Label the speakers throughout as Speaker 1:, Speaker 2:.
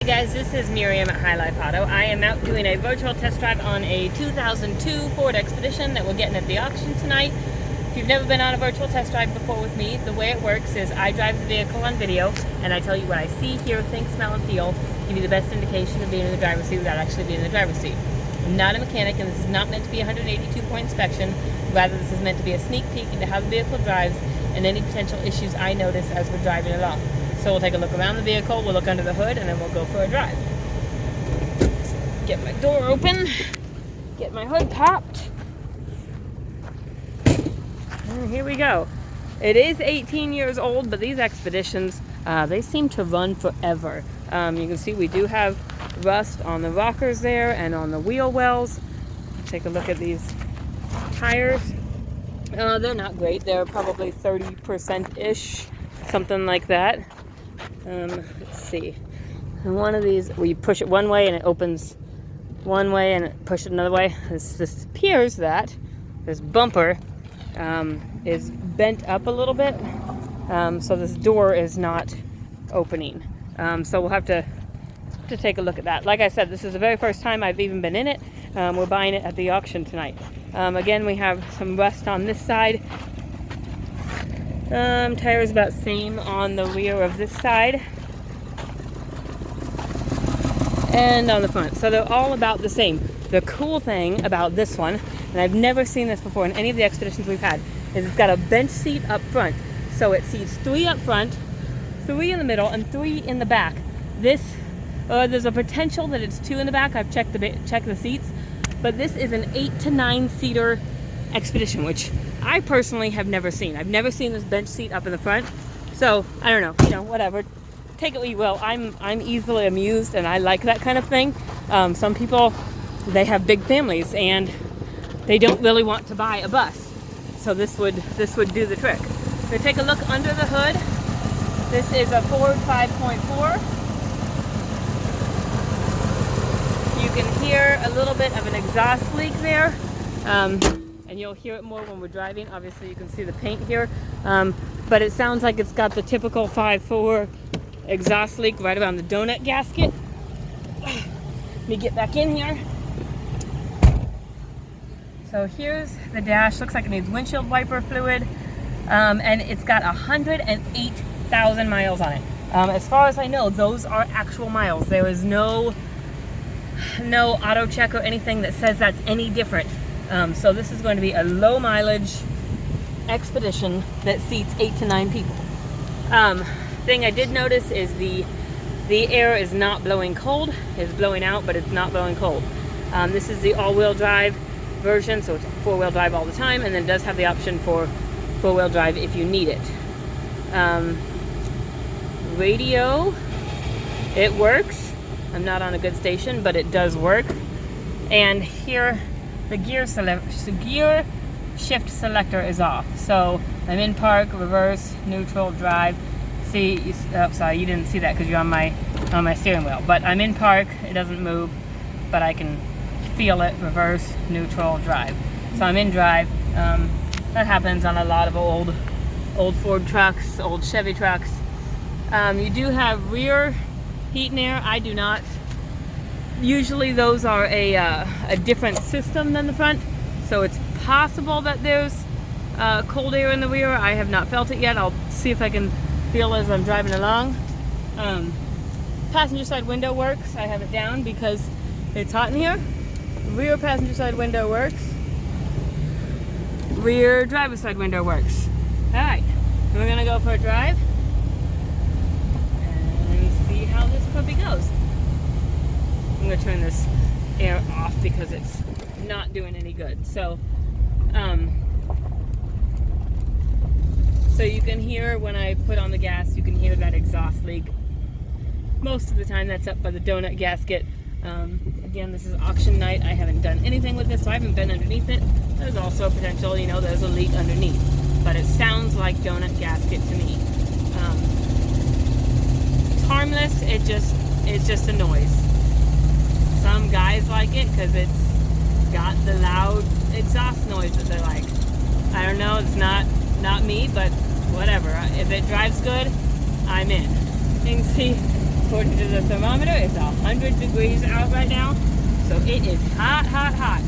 Speaker 1: guys, this is Miriam at High Life Auto. I am out doing a virtual test drive on a 2002 Ford Expedition that we're getting at the auction tonight. If you've never been on a virtual test drive before with me, the way it works is I drive the vehicle on video and I tell you what I see, hear, think, smell, and feel, give you the best indication of being in the driver's seat without actually being in the driver's seat. I'm not a mechanic, and this is not meant to be a 182-point inspection. Rather, this is meant to be a sneak peek into how the vehicle drives and any potential issues I notice as we're driving along. So we'll take a look around the vehicle, we'll look under the hood, and then we'll go for a drive. Get my door open, get my hood popped, and here we go. It is 18 years old, but these Expeditions, they seem to run forever. You can see we do have rust on the rockers there and on the wheel wells. Take a look at these tires. They're not great. They're probably 30%-ish, something like that. Let's see. And one of these, we push it one way and it opens one way and push it another way. This appears that this bumper is bent up a little bit, so this door is not opening. So we'll have to take a look at that. Like I said, this is the very first time I've even been in it. We're buying it at the auction tonight. Again, we have some rust on this side. Tires about same on the rear of this side and on the front, so they're all about the same. The cool thing about this one, and I've never seen this before in any of the Expeditions we've had, is it's got a bench seat up front, so it seats 3 up front, 3 in the middle, and 3 in the back. This there's a potential that it's 2 in the back. I've checked the seats, but this is an 8 to 9 seater Expedition, which I personally have never seen. I've never seen this bench seat up in the front. So I don't know, whatever. Take it what you will. I'm easily amused, and I like that kind of thing. Some people, they have big families and they don't really want to buy a bus. So this would do the trick. So take a look under the hood. This is a Ford 5.4. You can hear a little bit of an exhaust leak there. And you'll hear it more when we're driving. Obviously you can see the paint here, but it sounds like it's got the typical 5.4 exhaust leak right around the donut gasket. Let me get back in here. So here's the dash. Looks like it needs windshield wiper fluid, and it's got 108,000 miles on it. As far as I know, those are actual miles. There is no auto check or anything that says that's any different. So this is going to be a low mileage Expedition that seats 8 to 9 people. Thing I did notice is the air is not blowing cold. It's blowing out, but it's not blowing cold. This is the all-wheel drive version, so it's 4-wheel drive all the time, and then does have the option for 4-wheel drive if you need it. Radio, it works. I'm not on a good station, but it does work. And here, the gear shift selector is off. So I'm in park, reverse, neutral, drive. See, oh, sorry, you didn't see that because you're on my steering wheel. But I'm in park, it doesn't move, but I can feel it, reverse, neutral, drive. So I'm in drive. That happens on a lot of old Ford trucks, old Chevy trucks. You do have rear heat and air. I do not. Usually those are a different system than the front, so it's possible that there's cold air in the rear. I have not felt it yet. I'll see if I can feel as I'm driving along. Passenger side window works. I have it down because it's hot in here. Rear passenger side window works. Rear driver's side window works. Alright, we're gonna go for a drive and see how this puppy goes. I'm going to turn this air off because it's not doing any good. So you can hear when I put on the gas, you can hear that exhaust leak. Most of the time that's up by the donut gasket. Again, this is auction night. I haven't done anything with this, so I haven't been underneath it. There's also a potential, there's a leak underneath. But it sounds like donut gasket to me. It's harmless, it's just a noise. Some guys like it because it's got the loud exhaust noise that they like. I don't know, it's not me, but whatever. If it drives good, I'm in. You can see according to the thermometer, it's 100 degrees out right now. So it is hot, hot, hot.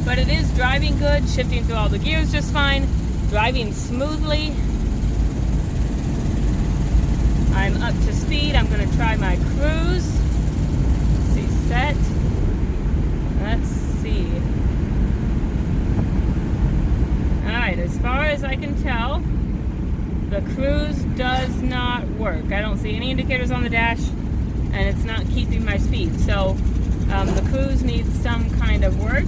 Speaker 1: But it is driving good, shifting through all the gears just fine, driving smoothly. I'm up to speed. I'm going to try my cruise. Let's see, set. Let's see. Alright, as far as I can tell, the cruise does not work. I don't see any indicators on the dash, and it's not keeping my speed. So the cruise needs some kind of work.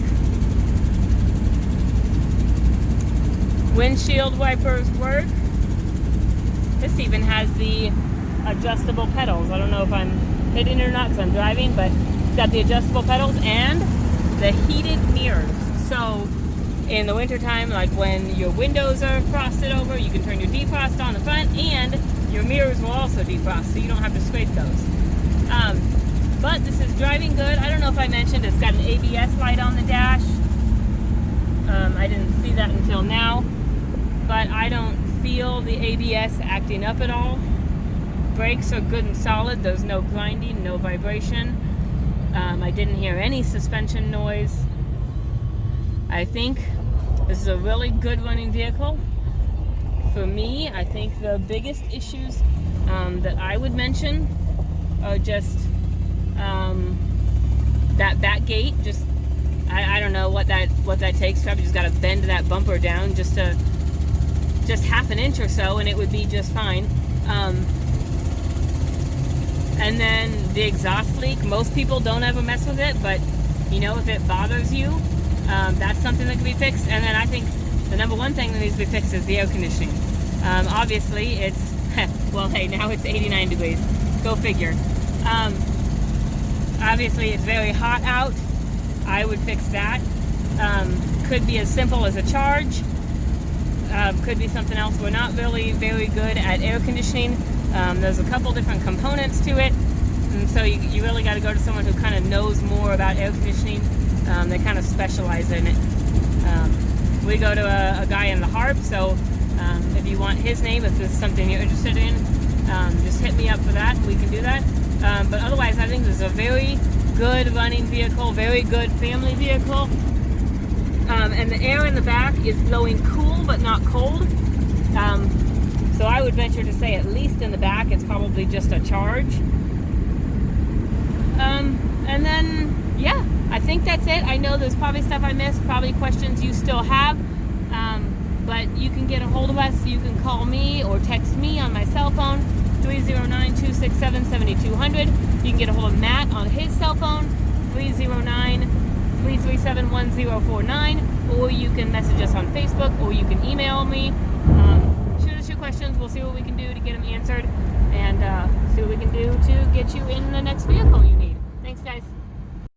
Speaker 1: Windshield wipers work. This even has the adjustable pedals. I don't know if I'm hitting it or not because I'm driving, but it's got the adjustable pedals and the heated mirrors. So in the wintertime, like when your windows are frosted over, you can turn your defrost on the front, and your mirrors will also defrost, so you don't have to scrape those. But this is driving good. I don't know if I mentioned it's got an ABS light on the dash. I didn't see that until now, but I don't feel the ABS acting up at all. Brakes are good and solid. There's no grinding, no vibration. I didn't hear any suspension noise. I think this is a really good running vehicle. For me, I think the biggest issues that I would mention are just that back gate. Just I don't know what that takes. Probably just got to bend that bumper down just half an inch or so, and it would be just fine. And then the exhaust leak. Most people don't ever mess with it, but you know, if it bothers you, that's something that can be fixed. And then I think the number one thing that needs to be fixed is the air conditioning. Obviously, it's well, hey, now it's 89 degrees. Go figure. Obviously, it's very hot out. I would fix that. Could be as simple as a charge. Could be something else. We're not really very good at air conditioning. There's a couple different components to it, and so you really got to go to someone who kind of knows more about air conditioning. They kind of specialize in it. We go to a guy in the Harp, so if you want his name, if this is something you're interested in, just hit me up for that, and we can do that. But otherwise, I think this is a very good running vehicle, very good family vehicle. And the air in the back is blowing cool but not cold. So I would venture to say, at least in the back, it's probably just a charge. And then, yeah, I think that's it. I know there's probably stuff I missed, probably questions you still have. But you can get a hold of us. You can call me or text me on my cell phone, 309-267-7200. You can get a hold of Matt on his cell phone, 309-337-1049. Or you can message us on Facebook, or you can email me. Shoot us your questions. We'll see what we can do to get them answered, and see what we can do to get you in the next vehicle you need. Thanks, guys.